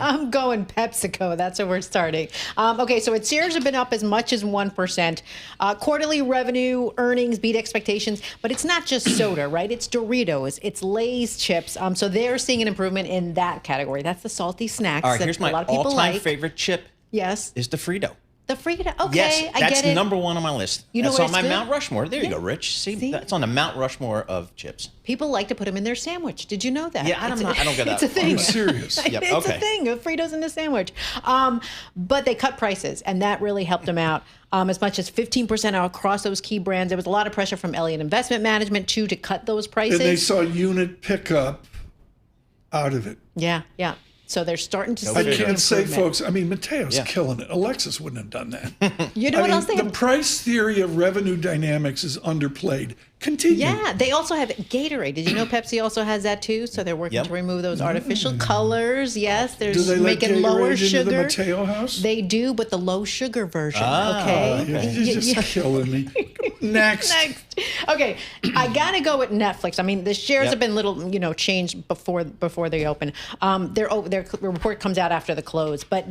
I'm going PepsiCo. That's where we're starting. Okay, so its shares have been up as much as 1%. Quarterly revenue, earnings beat expectations, but it's not just soda, right? It's Doritos, it's Lay's chips. So they're seeing an improvement in that category. That's the salty snacks All right, that here's a my lot of people all-time like. favorite chip. Yes. Is the Frito. The Frito. Okay, Yes, I that's get it. number one on my list. You know that's what on my it's good? Mount Rushmore. There you go, Rich. See, that's on the Mount Rushmore of chips. People like to put them in their sandwich. Did you know that? Yeah, I don't go that It's a far. thing. I'm serious. Yep, It's okay. a thing. Fritos in the sandwich. But they cut prices, and that really helped them out. As much as 15% across those key brands. There was a lot of pressure from Elliott Investment Management, too, to cut those prices. And they saw unit pickup out of it. Yeah. So they're starting to see I can't say, improvement. folks, I mean, Mateo's killing it. Alexis wouldn't have done that. You know what else they the have? price theory of revenue dynamics is underplayed. Continue. Yeah, they also have Gatorade. Did you know Pepsi also has that too? So they're working to remove those artificial colors. Yes, they're Do they let making Gatorade lower into sugar. the Mateo house? They do, but the low sugar version. Okay. You're just killing me. Next. Okay, I gotta go with Netflix. I mean, the shares have been little, changed before they open. Their report comes out after the close, but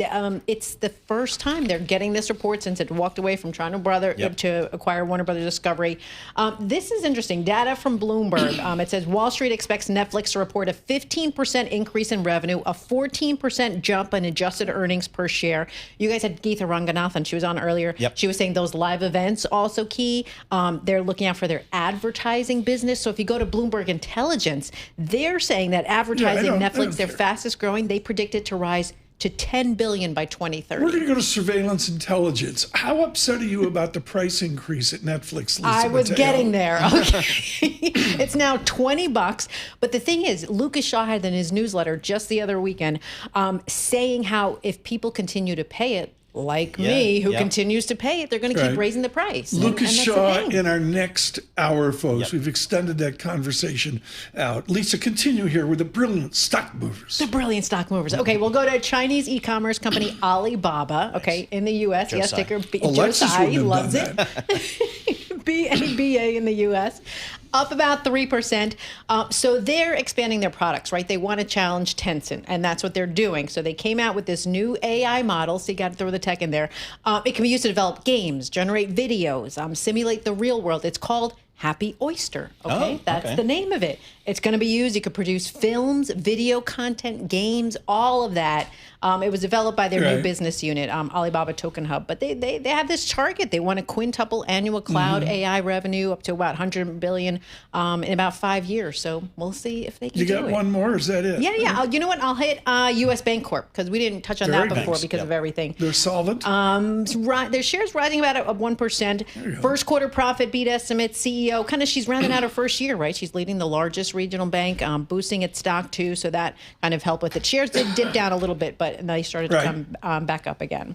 it's the first time they're getting this report since it walked away from China to acquire Warner Brothers Discovery. This is interesting. Data from Bloomberg. It says Wall Street expects Netflix to report a 15% increase in revenue, a 14% jump in adjusted earnings per share. You guys had Geetha Ranganathan. She was on earlier. Yep. She was saying those live events also key. They're looking out for their advertising business. So if you go to Bloomberg Intelligence, they're saying that advertising, Netflix, their fastest growing, they predict it to rise to $10 billion by 2030. We're going to go to surveillance intelligence. How upset are you about the price increase at Netflix, Lisa I was Mateo? getting there. Okay. It's now $20. But the thing is, Lucas Shaw had in his newsletter just the other weekend saying how if people continue to pay it, like me, who continues to pay it, they're going to keep raising the price. Lucas and Shaw in our next hour, folks. We've extended that conversation out. Lisa, continue here with the brilliant stock movers. The brilliant stock movers. Okay, we'll go to Chinese e-commerce company Alibaba. Okay, in the U.S. Yes, ticker Alexis Josai, wouldn't have loves done it. BABA in the U.S. Up about 3%. So they're expanding their products, right? They want to challenge Tencent, and that's what they're doing. So they came out with this new AI model. So you got to throw the tech in there. It can be used to develop games, generate videos, simulate the real world. It's called Happy Oyster. Okay, that's the name of it. It's going to be used. You could produce films, video content, games, all of that. It was developed by their new business unit, Alibaba Token Hub. But they have this target. They want to quintuple annual cloud AI revenue up to about $100 billion in about 5 years. So we'll see if they can do it. You got one more? Or is that it? Yeah. You know what? I'll hit U.S. Bancorp because we didn't touch on that before because of everything. They're solvent? Their shares rising about 1%. First quarter profit beat estimates. CEO, she's rounding out her first year, right? She's leading the largest regional bank, boosting its stock too. So that kind of helped with it. Shares did dip down a little bit, but they started to come back up again.